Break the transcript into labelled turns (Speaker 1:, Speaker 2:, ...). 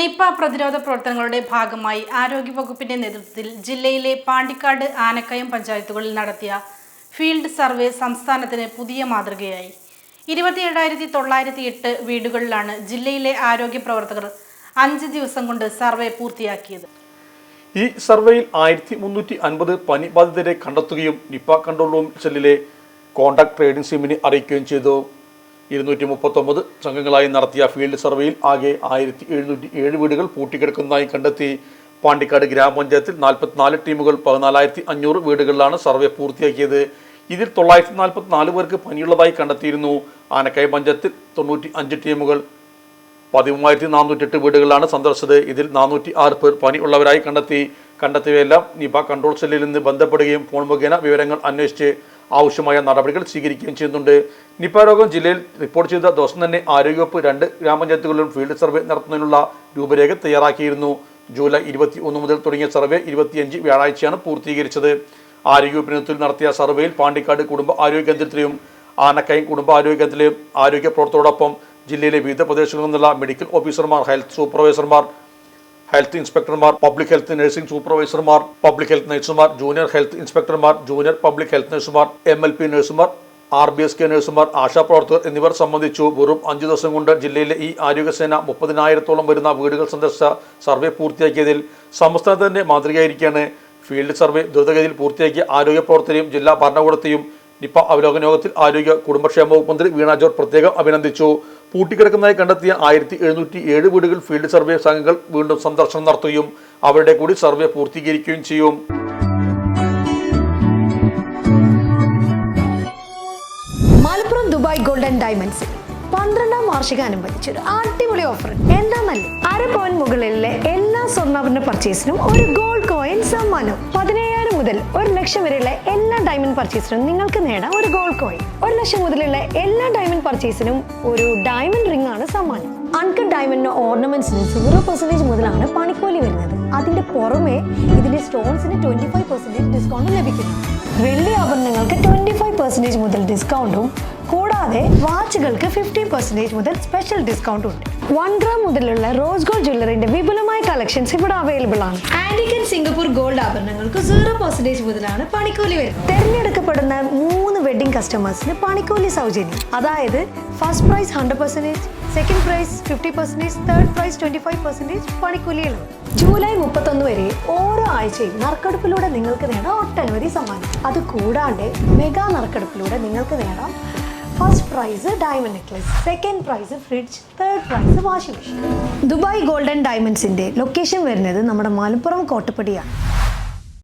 Speaker 1: Nipah പ്രതിരോധ പ്രവർത്തനങ്ങളുടെ ഭാഗമായി ആരോഗ്യവകുപ്പിന്റെ നേതൃത്വത്തിൽ ജില്ലയിലെ പാണ്ടിക്കാട്, ആനക്കയം പഞ്ചായത്തുകളിൽ നടത്തിയ ഫീൽഡ് സർവേ സംസ്ഥാനത്തിന് പുതിയ മാതൃകയായി. 27,908 വീടുകളിലാണ് ജില്ലയിലെ ആരോഗ്യ പ്രവർത്തകർ 5 ദിവസം കൊണ്ട് സർവേ പൂർത്തിയാക്കിയത്.
Speaker 2: ഈ സർവേയിൽ 1350 പനി ബാധിതരെ കണ്ടെത്തുകയും നിപ കൺട്രോൾ റൂം സെല്ലിലെ കോൺടാക്ട് ട്രേഡിംഗ് ടീമിനെ അറിയിക്കുകയും ചെയ്തു. 239 സംഘങ്ങളായി നടത്തിയ ഫീൽഡ് സർവേയിൽ ആകെ 1707 വീടുകൾ പൂട്ടിക്കിടക്കുന്നതായി കണ്ടെത്തി. പാണ്ടിക്കാട് ഗ്രാമപഞ്ചായത്തിൽ 44 ടീമുകൾ 14,500 വീടുകളിലാണ് സർവേ പൂർത്തിയാക്കിയത്. ഇതിൽ 944 പേർക്ക് പനിയുള്ളതായി കണ്ടെത്തിയിരുന്നു. ആനക്കയം പഞ്ചായത്തിൽ 95 ടീമുകൾ 13,408 വീടുകളിലാണ് സന്ദർശിച്ചത്. ഇതിൽ 406 പേർ പനി ഉള്ളവരായി കണ്ടെത്തിയവയെല്ലാം നിപ കൺട്രോൾ സെല്ലിൽ നിന്ന് ബന്ധപ്പെടുകയും ഫോൺ മുഖേന വിവരങ്ങൾ അന്വേഷിച്ച് ആവശ്യമായ നടപടികൾ സ്വീകരിക്കുകയും ചെയ്യുന്നുണ്ട്. നിപ രോഗം ജില്ലയിൽ റിപ്പോർട്ട് ചെയ്ത ദിവസം തന്നെ ആരോഗ്യവകുപ്പ് 2 ഗ്രാമപഞ്ചായത്തുകളിലും ഫീൽഡ് സർവേ നടത്തുന്നതിനുള്ള രൂപരേഖ തയ്യാറാക്കിയിരുന്നു. ജൂലൈ 21 മുതൽ തുടങ്ങിയ സർവേ 25 വ്യാഴാഴ്ചയാണ് പൂർത്തീകരിച്ചത്. ആരോഗ്യവകുപ്പിന്റെ നേതൃത്വത്തിൽ നടത്തിയ സർവേയിൽ പാണ്ടിക്കാട് കുടുംബ ആരോഗ്യ കേന്ദ്രത്തിലെയും ആനക്കയം കുടുംബ ആരോഗ്യ കേന്ദ്രത്തിലെയും ആരോഗ്യ പ്രവർത്തകരോടൊപ്പം ജില്ലയിലെ വിവിധ പ്രദേശങ്ങളിൽ നിന്നുള്ള മെഡിക്കൽ ഓഫീസർമാർ, ഹെൽത്ത് സൂപ്പർവൈസർമാർ, ഹെൽത്ത് ഇൻസ്പെക്ടർമാർ, പബ്ലിക് ഹെൽത്ത് നഴ്സിംഗ് സൂപ്പർവൈസർമാർ, പബ്ലിക് ഹെൽത്ത് നഴ്സുമാർ, ജൂനിയർ ഹെൽത്ത് ഇൻസ്പെക്ടർമാർ, ജൂനിയർ പബ്ലിക് ഹെൽത്ത് നഴ്സുമാർ, MLP നഴ്സുമാർ, RBSK നഴ്സുമാർ, ആശാപ്രവർത്തകർ എന്നിവർ സംബന്ധിച്ചു. വെറും 5 ദിവസം കൊണ്ട് ജില്ലയിലെ ഈ ആരോഗ്യസേന 30,000-ഓളം വരുന്ന വീടുകൾ സന്ദർശിച്ച സർവേ പൂർത്തിയാക്കിയതിൽ സംസ്ഥാനത്തിന്റെ മാതൃകയായിരിക്കുകയാണ്. ഫീൽഡ് സർവേ ദ്രുതഗതിയിൽ പൂർത്തിയാക്കിയ ആരോഗ്യ പ്രവർത്തകരെയും ജില്ലാ ഭരണകൂടത്തെയും നിപ അവലോകന യോഗത്തിൽ ആരോഗ്യ കുടുംബക്ഷേമ വകുപ്പ് മന്ത്രി വീണ ജോർജ് പ്രത്യേകം അഭിനന്ദിച്ചു. പൂട്ടിക്കിടക്കുന്നതായി കണ്ടെത്തിയ 1707 വീടുകൾ ഫീൽഡ് സർവേ സംഘങ്ങൾ വീണ്ടും സന്ദർശനം നടത്തുകയും അവരുടെ കൂടി സർവേ പൂർത്തീകരിക്കുകയും ചെയ്യും.
Speaker 3: മലപ്പുറം ദുബായ് ഗോൾഡൻ ഡയമണ്ട്സ് 12ാം വാർഷികാനുബന്ധിച്ച് ഒരു അടിപൊളി ഓഫർ. എന്താണെന്നല്ലേ, 1/2 പവൻ മുകളിലെ എല്ലാ സ്വർണ്ണാഭരണ പർച്ചേസിനും ഒരു ഗോൾഡ് കോയിൻ സമ്മാനം. 17,000 മുതൽ 1 ലക്ഷം വരെയുള്ള എല്ലാ ഡയമണ്ട് പർച്ചേസിനും നിങ്ങൾക്ക് നേടാം ഒരു ഗോൾഡ് കോയിൻ. 1 ലക്ഷം മുതലുള്ള എല്ലാ ഡയമണ്ട് പർച്ചേസിനും ഒരു ഡയമണ്ട് റിംഗ് ആണ് സമ്മാനം. അൺകട്ട് ഡയമണ്ടിന്റെ ഓർണമെന്റ്സിന് 0% മുതലാണ് പണിക്കൂലി വരുന്നത്. അതിന്റെ പുറമെ ഇതിന്റെ സ്റ്റോൺസിന് 25% ഡിസ്കൗണ്ട് ലഭിക്കുന്നു. വെള്ളി ആഭരണങ്ങൾക്ക് 25% മുതൽ ഡിസ്കൗണ്ടും കൂടാതെ വാച്ചുകൾക്ക് 15% മുതൽ സ്പെഷ്യൽ ഡിസ്കൗണ്ടും ഉണ്ട്. 1 ഗ്രാം മുതലുള്ള റോസ് ഗോൾഡ് ജ്വല്ലറിന്റെ വിപുലമായ കളക്ഷൻസ് ഇവിടെ അവൈലബിൾ ആണ്. ആന്റിക് ആൻഡ് സിംഗപ്പൂർ ഗോൾഡ് ആഭരണങ്ങൾക്ക് 0% മുതലാണ് പണിക്കൂലി വരുന്നത്. തെരഞ്ഞെടുക്കപ്പെടുന്ന 3 വെഡിംഗ് കസ്റ്റമേഴ്സിന് പണിക്കൂലി സൗജന്യം. അതായത് first prize 100%, second prize 50%, third prize 25% പണിക്കൂലിയിലാണ്. ജൂലൈ 31 വരെ ഓരോ ആഴ്ചയും നറുക്കെടുപ്പിലൂടെ നിങ്ങൾക്ക് നേടാം ഒട്ടനവധി സമ്മാനം. അത് കൂടാണ്ട് മെഗാ നറുക്കെടുപ്പിലൂടെ നിങ്ങൾക്ക് നേടാം first prize diamond necklace, second prize fridge, third prize washing machine. Dubai golden ഡയമണ്ട്സിന്റെ ലൊക്കേഷൻ വരുന്നത് നമ്മുടെ മലപ്പുറം കോട്ടപ്പടിയാണ്.